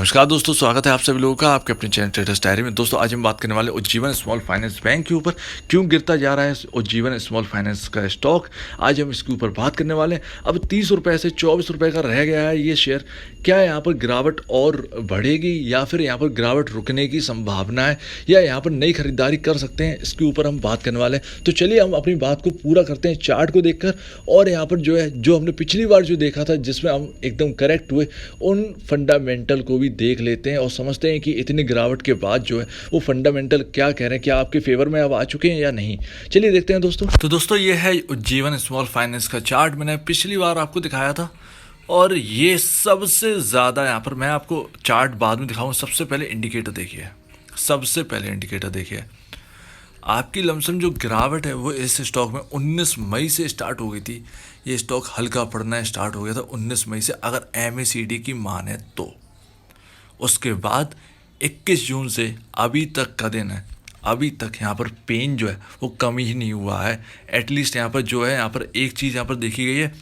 नमस्कार दोस्तों, स्वागत है आप सभी लोगों का आपके अपने चैनल ट्रेडर्स डायरी में। दोस्तों आज हम बात करने वाले उज्जीवन स्मॉल फाइनेंस बैंक के ऊपर। क्यों गिरता जा रहा है उज्जीवन स्मॉल फाइनेंस का स्टॉक, आज हम इसके ऊपर बात करने वाले हैं। अब 30 रुपये से 24 रुपये का रह गया है ये शेयर। क्या यहाँ पर गिरावट और बढ़ेगी या फिर यहाँ पर गिरावट रुकने की संभावना है, या यहाँ पर नई खरीदारी कर सकते हैं, इसके ऊपर हम बात करने वाले हैं। तो चलिए हम अपनी बात को पूरा करते हैं चार्ट को देखकर, और यहाँ पर जो हमने पिछली बार जो देखा था जिसमें हम एकदम करेक्ट हुए, उन फंडामेंटल को भी देख लेते हैं और समझते हैं कि इतनी गिरावट के बाद जो है वो फंडामेंटल क्या कह रहे हैं, क्या आपके फेवर में अब आ चुके हैं या नहीं। चलिए देखते हैं दोस्तों। तो दोस्तों ये है उज्जीवन स्मॉल फाइनेंस का चार्ट। मैंने पिछली बार आपको दिखाया था, और ये सबसे ज़्यादा यहाँ पर, मैं आपको चार्ट बाद में दिखाऊँ, सबसे पहले इंडिकेटर देखिए। सबसे पहले इंडिकेटर देखिए, आपकी लमसम जो गिरावट है वो इस स्टॉक में 19 मई से स्टार्ट हो गई थी। ये स्टॉक हल्का पड़ना स्टार्ट हो गया था 19 मई से, अगर MACD की माने तो। उसके बाद 21 जून से अभी तक का दिन है, अभी तक यहाँ पर पेन जो है वो कम ही नहीं हुआ है। एटलीस्ट यहाँ पर जो है, यहाँ पर एक चीज़ यहाँ पर देखी गई है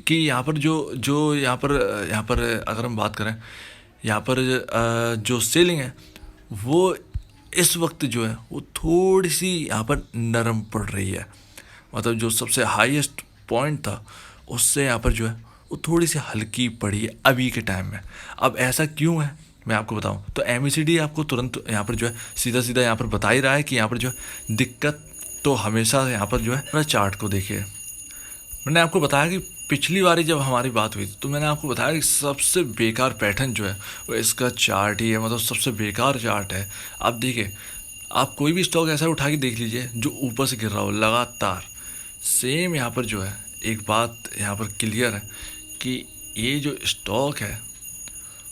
कि यहाँ पर जो यहाँ पर अगर हम बात करें, यहाँ पर जो सेलिंग है वो इस वक्त जो है वो थोड़ी सी यहाँ पर नरम पड़ रही है। मतलब जो सबसे हाईएस्ट पॉइंट था उससे यहाँ पर जो है वो थोड़ी सी हल्की पड़ी है अभी के टाइम में। अब ऐसा क्यों है मैं आपको बताऊं, तो MACD आपको तुरंत यहाँ पर जो है सीधा सीधा यहाँ पर बता ही रहा है कि यहाँ पर जो है दिक्कत तो हमेशा यहाँ पर जो है। चार्ट को देखिए, मैंने आपको बताया कि पिछली बारी जब हमारी बात हुई तो मैंने आपको बताया कि सबसे बेकार पैटर्न जो है वो इसका चार्ट ही है। मतलब सबसे बेकार चार्ट है। आप देखिए, आप कोई भी स्टॉक ऐसा उठा के देख लीजिए जो ऊपर से गिर रहा हो लगातार। सेम यहाँ पर जो है एक बात यहाँ पर क्लियर है कि ये जो स्टॉक है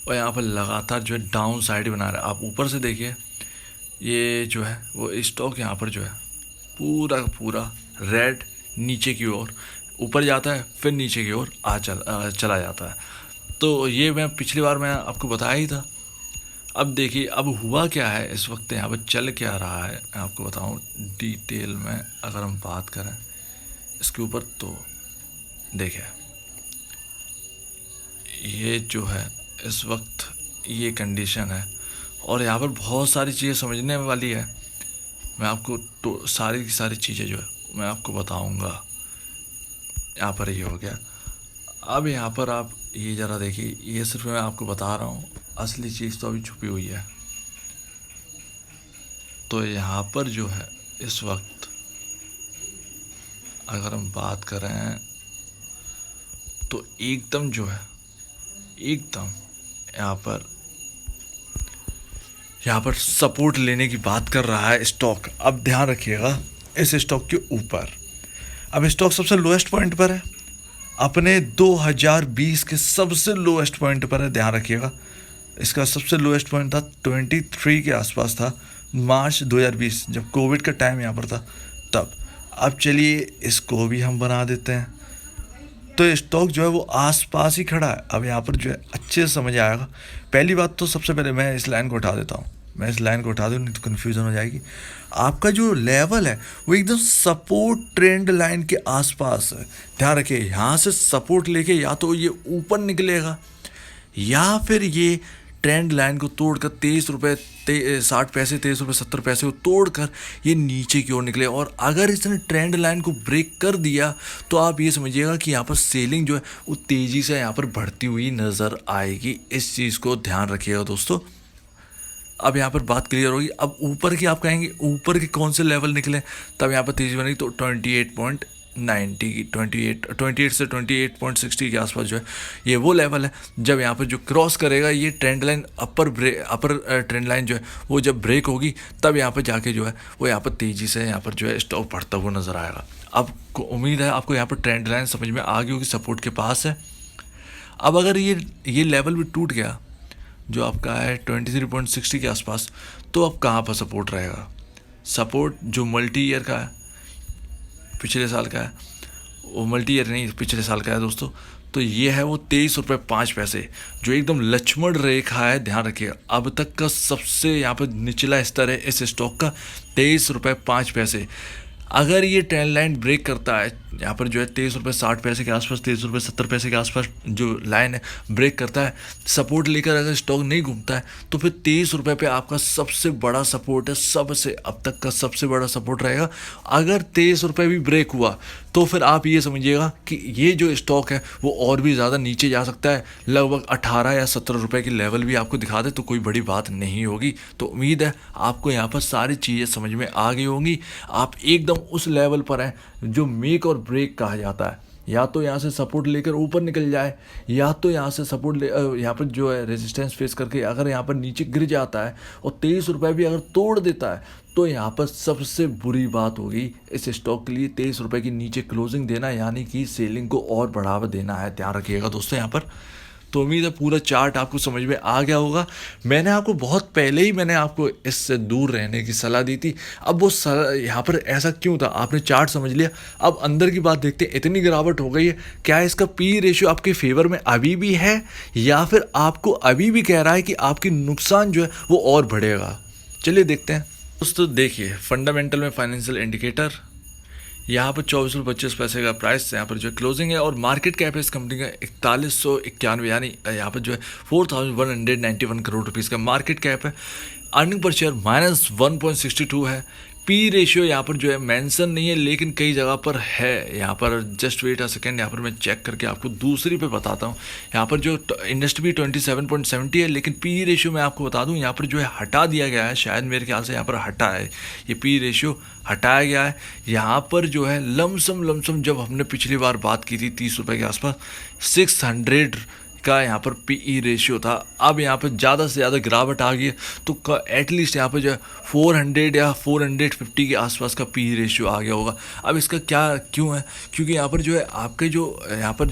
वो यहाँ पर लगातार जो है डाउन साइड बना रहा है। आप ऊपर से देखिए, ये जो है वो स्टॉक यहाँ पर जो है पूरा का पूरा रेड नीचे की ओर ऊपर जाता है, फिर नीचे की ओर चला जाता है। तो ये मैं पिछली बार मैं आपको बताया ही था। अब देखिए अब हुआ क्या है इस वक्त, यहाँ पर चल क्या रहा है मैं आपको बताऊँ डिटेल में। अगर हम बात करें इसके ऊपर तो देखिए, ये जो है इस वक्त ये कंडीशन है, और यहाँ पर बहुत सारी चीज़ें समझने वाली है। मैं आपको तो सारी की सारी चीज़ें जो है मैं आपको बताऊंगा। यहाँ पर ये हो गया। अब यहाँ पर आप ये ज़रा देखिए, ये सिर्फ मैं आपको बता रहा हूँ, असली चीज़ तो अभी छुपी हुई है। तो यहाँ पर जो है इस वक्त अगर हम बात करें तो एकदम जो है एकदम यहाँ पर सपोर्ट लेने की बात कर रहा है स्टॉक। अब ध्यान रखिएगा इस स्टॉक के ऊपर, अब स्टॉक सबसे लोएस्ट पॉइंट पर है, अपने 2020 के सबसे लोएस्ट पॉइंट पर है। ध्यान रखिएगा, इसका सबसे लोएस्ट पॉइंट था 23 के आसपास था, मार्च 2020 जब कोविड का टाइम यहाँ पर था तब। अब चलिए इसको भी हम बना देते हैं, तो स्टॉक जो है वो आसपास ही खड़ा है। अब यहाँ पर जो है अच्छे से समझ आएगा। पहली बात तो सबसे पहले मैं इस लाइन को उठा देता हूँ, मैं इस लाइन को उठा दूँ नहीं तो कन्फ्यूज़न हो जाएगी। आपका जो लेवल है वो एकदम सपोर्ट ट्रेंड लाइन के आसपास है। ध्यान रखिए, यहाँ से सपोर्ट लेके या तो ये ऊपर निकलेगा या फिर ये ट्रेंड लाइन को तोड़कर 23 रुपये 60 पैसे 23 रुपये 70 पैसे को तोड़कर ये नीचे की ओर निकले। और अगर इसने ट्रेंड लाइन को ब्रेक कर दिया तो आप ये समझिएगा कि यहाँ पर सेलिंग जो है वो तेज़ी से यहाँ पर बढ़ती हुई नज़र आएगी। इस चीज़ को ध्यान रखिएगा दोस्तों। अब यहाँ पर बात क्लियर होगी। अब ऊपर की आप कहेंगे ऊपर के कौन से लेवल निकले, तब यहाँ पर तेज़ी बनेगी तो 28.90 की 28 से 28.60 के आसपास जो है ये वो लेवल है। जब यहाँ पर जो क्रॉस करेगा ये ट्रेंड लाइन अपर ट्रेंड लाइन जो है वो जब ब्रेक होगी, तब यहाँ पर जाके जो है वो यहाँ पर तेज़ी से यहाँ पर जो है स्टॉक बढ़ता हुआ नज़र आएगा। अब उम्मीद है आपको यहाँ पर ट्रेंड लाइन समझ में आ गई होगी, सपोर्ट के पास है। अब अगर ये लेवल भी टूट गया जो आपका है 23.60 के आसपास, तो अब कहाँ पर सपोर्ट रहेगा। सपोर्ट जो मल्टी ईयर का है, पिछले साल का है, वो मल्टी ईयर नहीं पिछले साल का है दोस्तों। तो ये है वो 23 रुपये 5 पैसे, जो एकदम लक्ष्मण रेखा है। ध्यान रखिए, अब तक का सबसे यहाँ पर निचला स्तर है इस स्टॉक का 23 रुपये 5 पैसे। अगर ये ट्रेंड लाइन ब्रेक करता है, यहाँ पर जो है 23 रुपये 60 पैसे के आसपास, 23 रुपये 70 पैसे के आसपास जो लाइन है ब्रेक करता है, सपोर्ट लेकर अगर स्टॉक नहीं घूमता है, तो फिर 23 रुपये पे आपका सबसे बड़ा सपोर्ट है, सबसे अब तक का सबसे बड़ा सपोर्ट रहेगा। अगर 23 रुपये भी ब्रेक हुआ तो फिर आप ये समझिएगा कि ये जो स्टॉक है वो और भी ज़्यादा नीचे जा सकता है, लगभग 18 या 17 रुपये की लेवल भी आपको दिखा दे तो कोई बड़ी बात नहीं होगी। तो उम्मीद है आपको यहाँ पर सारी चीज़ें समझ में आ गई होंगी। आप एकदम उस लेवल पर हैं जो मेक और ब्रेक कहा जाता है, या तो यहाँ से सपोर्ट लेकर ऊपर निकल जाए, या तो यहाँ से सपोर्ट ले यहाँ पर जो है रेजिस्टेंस फेस करके अगर यहाँ पर नीचे गिर जाता है और 23 रुपये भी अगर तोड़ देता है, तो यहाँ पर सबसे बुरी बात होगी इस स्टॉक के लिए 23 रुपये की नीचे क्लोजिंग देना, यानी कि सेलिंग को और बढ़ावा देना है। ध्यान रखिएगा दोस्तों यहाँ पर। तो उम्मीद है पूरा चार्ट आपको समझ में आ गया होगा। मैंने आपको बहुत पहले ही मैंने आपको इससे दूर रहने की सलाह दी थी। अब वो यहाँ पर ऐसा क्यों था, आपने चार्ट समझ लिया, अब अंदर की बात देखते हैं। इतनी गिरावट हो गई है, क्या इसका पी रेशियो आपके फेवर में अभी भी है, या फिर आपको अभी भी कह रहा है कि आपकी नुकसान जो है वो और बढ़ेगा? चलिए देखते हैं दोस्तों। देखिए फंडामेंटल में फाइनेंशियल इंडिकेटर, यहाँ पर 24.25 का प्राइस यहाँ पर जो है क्लोजिंग है, और मार्केट कैप है इस कंपनी का 4191, यानी यहाँ पर जो है 4191 करोड़ रुपीज़ का मार्केट कैप है। अर्निंग पर शेयर -1.62 है। पी रेशियो यहाँ पर जो है मेंशन नहीं है, लेकिन कई जगह पर है। यहाँ पर जस्ट वेट अ सेकेंड, यहाँ पर मैं चेक करके आपको दूसरी पे बताता हूँ। यहाँ पर जो इंडस्ट्री 27.70 है, लेकिन पी रेशियो मैं आपको बता दूँ यहाँ पर जो है हटा दिया गया है, शायद मेरे ख्याल से यहाँ पर हटा है, ये पी रेशियो हटाया गया है। यहाँ पर जो है लमसम जब हमने पिछली बार बात की थी 30 रुपये के आसपास 600 का यहाँ पर पीई रेशियो था। अब यहाँ पर ज़्यादा से ज़्यादा गिरावट आ गई है, तो एटलीस्ट यहाँ पर जो है 400 या 450 के आसपास का पीई रेशियो आ गया होगा। अब इसका क्या क्यों है, क्योंकि यहाँ पर जो है आपके जो यहाँ पर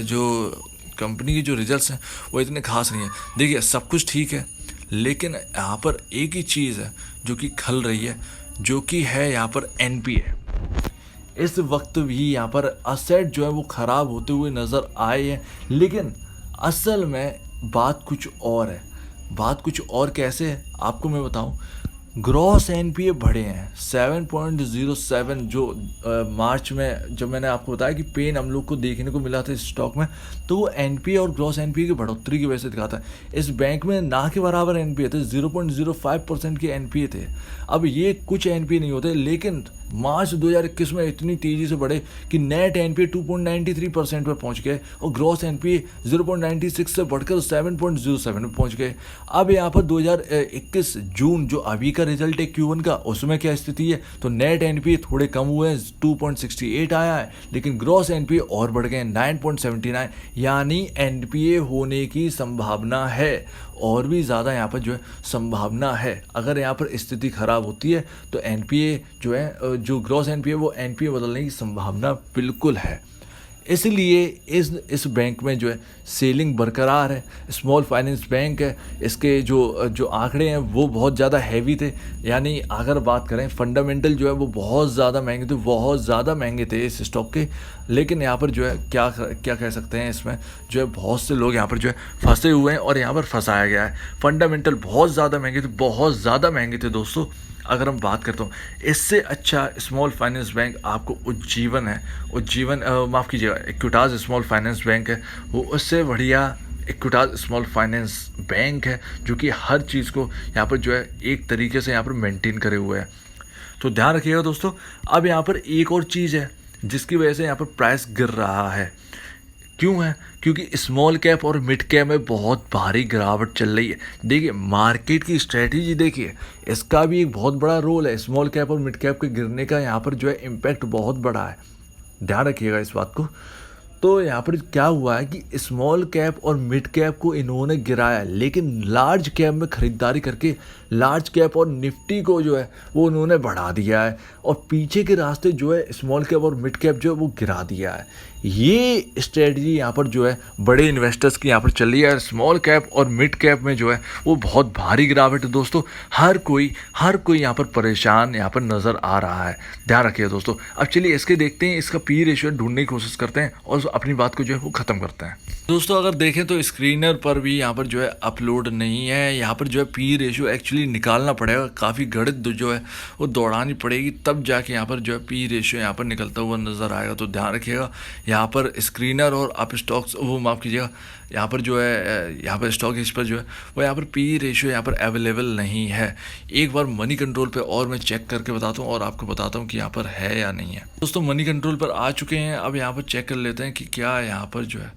जो कंपनी के जो रिजल्ट्स हैं वो इतने खास नहीं है। देखिए सब कुछ ठीक है, लेकिन यहाँ पर एक ही चीज़ है जो कि खल रही है, जो कि है यहाँ पर एनपीए। इस वक्त भी यहाँ पर असेट जो है वो ख़राब होते हुए नज़र आए हैं, लेकिन असल में बात कुछ और है। बात कुछ और कैसे है आपको मैं बताऊं। ग्रॉस एनपीए बढ़े हैं 7.07, जो मार्च में जब मैंने आपको बताया कि पेन हम लोग को देखने को मिला था इस स्टॉक में, तो वो एनपीए और ग्रॉस एनपीए की बढ़ोतरी की वजह से दिखाता है। इस बैंक में ना के बराबर एनपीए थे, 0.05% के एनपीए थे। अब ये कुछ एनपीए नहीं होते, लेकिन मार्च 2021 में इतनी तेज़ी से बढ़े कि नेट एनपीए 2.93% पर पहुंच गए और ग्रॉस एनपीए 0.96 से बढ़कर 7.07 में पहुंच गए। अब यहाँ पर 2021 जून जो अभी का रिजल्ट है Q1 का, उसमें क्या स्थिति है, तो नेट एनपीए थोड़े कम हुए हैं, 2.68 आया है, लेकिन ग्रॉस एनपीए और बढ़ गए 9.79, यानी एनपीए होने की संभावना है, और भी ज़्यादा यहाँ पर जो है संभावना है। अगर यहाँ पर स्थिति ख़राब होती है तो एनपीए जो है, जो ग्रॉस एनपीए वो एनपीए बदलने की संभावना बिल्कुल है। इसलिए इस बैंक में जो है सेलिंग बरकरार है। स्मॉल फाइनेंस बैंक है, इसके जो आंकड़े हैं वो बहुत ज़्यादा हैवी थे, यानी अगर बात करें फंडामेंटल जो है वो बहुत ज़्यादा महंगे थे इस स्टॉक के। लेकिन यहाँ पर जो है क्या कह सकते हैं, इसमें जो है बहुत से लोग यहाँ पर जो है फंसे हुए हैं और यहाँ पर फंसाया गया है। फंडामेंटल बहुत ज़्यादा महंगे थे दोस्तों। अगर हम बात करते हो, इससे अच्छा स्मॉल फाइनेंस बैंक आपको उज्जीवन है, माफ़ कीजिएगा, इक्विटास स्मॉल फाइनेंस बैंक है, वो उससे बढ़िया इक्विटास स्मॉल फाइनेंस बैंक है, जो कि हर चीज़ को यहाँ पर जो है एक तरीके से यहाँ पर मेंटेन करे हुए है। तो ध्यान रखिएगा दोस्तों। अब यहाँ पर एक और चीज़ है जिसकी वजह से यहाँ पर प्राइस गिर रहा है। क्यों है? क्योंकि स्मॉल कैप और मिड कैप में बहुत भारी गिरावट चल रही है। देखिए मार्केट की स्ट्रेटजी देखिए, इसका भी एक बहुत बड़ा रोल है। स्मॉल कैप और मिड कैप के गिरने का यहाँ पर जो है इम्पैक्ट बहुत बड़ा है, ध्यान रखिएगा इस बात को। तो यहाँ पर क्या हुआ है कि स्मॉल कैप और मिड कैप को इन्होंने गिराया, लेकिन लार्ज कैप में ख़रीदारी करके लार्ज कैप और निफ्टी को जो है वो उन्होंने बढ़ा दिया है, और पीछे के रास्ते जो है स्मॉल कैप और मिड कैप जो है वो गिरा दिया है। ये स्ट्रेटजी यहाँ पर जो है बड़े इन्वेस्टर्स की यहाँ पर चल रही है। स्मॉल कैप और मिड कैप में जो है वो बहुत भारी गिरावट है दोस्तों। हर कोई यहाँ पर परेशान यहाँ पर नज़र आ रहा है। ध्यान रखिए दोस्तों। अब चलिए इसके देखते हैं, इसका पी रेशियो ढूंढने की कोशिश करते हैं और अपनी बात को जो है वो ख़त्म करते हैं। दोस्तों अगर देखें तो स्क्रीनर पर भी यहाँ पर जो है अपलोड नहीं है। यहाँ पर जो है पी रेशियो एक्चुअली निकालना पड़ेगा, काफ़ी गणित जो है वो दौड़ानी पड़ेगी, तब जाके यहाँ पर जो है पी रेशियो यहाँ पर निकलता हुआ नज़र आएगा। तो ध्यान रखिएगा, यहाँ पर स्क्रीनर और आप स्टॉक्स वो माफ़ कीजिएगा, यहाँ पर जो है यहाँ पर स्टॉक इस पर जो है वो यहाँ पर पी रेशियो यहाँ पर अवेलेबल नहीं है। एक बार मनी कंट्रोल पे और मैं चेक करके बताता हूँ और आपको बताता हूँ कि यहाँ पर है या नहीं है। दोस्तों मनी कंट्रोल पर आ चुके हैं। अब यहाँ पर चेक कर लेते हैं कि क्या यहाँ पर जो है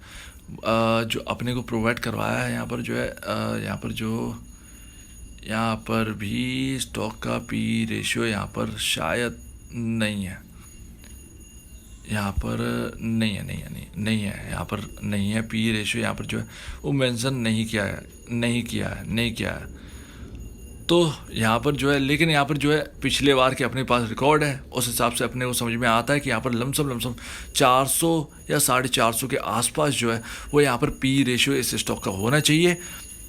जो अपने को प्रोवाइड करवाया है यहाँ पर जो है यहाँ पर भी स्टॉक का पी रेशियो यहाँ पर शायद नहीं है। यहाँ पर नहीं है यहाँ पर नहीं है पी रेशियो यहाँ पर जो है वो मेंशन नहीं किया है। तो यहाँ पर जो है, लेकिन यहाँ पर जो है पिछले बार के अपने पास रिकॉर्ड है, उस हिसाब से अपने को समझ में आता है कि यहाँ पर लमसम 400 या 450 के आसपास जो है वो यहाँ पर पी रेशियो इस स्टॉक का होना चाहिए।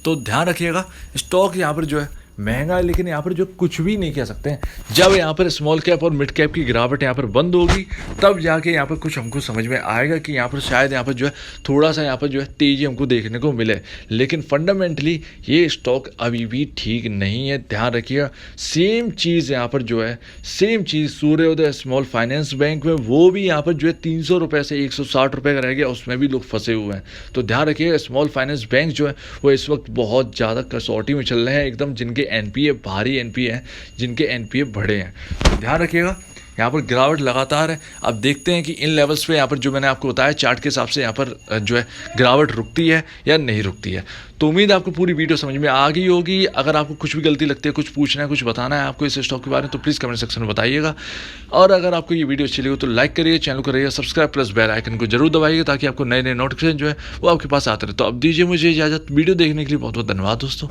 तो ध्यान रखिएगा, स्टॉक यहाँ पर जो है महंगा है, लेकिन यहाँ पर जो कुछ भी नहीं कह सकते हैं। जब यहाँ पर स्मॉल कैप और मिड कैप की गिरावट यहाँ पर बंद होगी तब जाके यहाँ पर कुछ हमको समझ में आएगा कि यहाँ पर शायद यहाँ पर जो है थोड़ा सा यहाँ पर जो है तेज़ी हमको देखने को मिले। लेकिन फंडामेंटली ये स्टॉक अभी भी ठीक नहीं है। ध्यान रखिएगा, सेम चीज़ यहाँ पर जो है सूर्योदय स्मॉल फाइनेंस बैंक में वो भी यहाँ पर जो है 300 रुपये से 160 रुपये का रह गया, उसमें भी लोग फंसे हुए हैं। तो ध्यान रखिएगा, स्मॉल फाइनेंस बैंक जो है वो इस वक्त बहुत ज़्यादा कसौटी में चल रहे हैं एकदम, जिनके एनपीए भारी एनपीए हैं, जिनके एनपीए बढ़े हैं। तो ध्यान रखिएगा, यहाँ पर गिरावट लगातार है। अब देखते हैं कि इन लेवल्स पे यहाँ पर जो मैंने आपको बताया चार्ट के हिसाब से यहाँ पर जो है गिरावट रुकती है या नहीं रुकती है। तो उम्मीद है आपको पूरी वीडियो समझ में आ गई होगी। अगर आपको कुछ भी गलती लगती है, कुछ पूछना है, कुछ बताना है आपको इस स्टॉक के बारे में, तो प्लीज़ कमेंट सेक्शन में बताइएगा। और अगर आपको ये वीडियो अच्छी लगी तो लाइक करिए, चैनल को करिए सब्सक्राइब, प्लस बेल आइकन को जरूर दबाइए ताकि आपको नए नए नोटिफिकेशन जो है वो आपके पास आते रहे। तो अब दीजिए मुझे इजाज़त। वीडियो देखने के लिए बहुत बहुत धन्यवाद दोस्तों।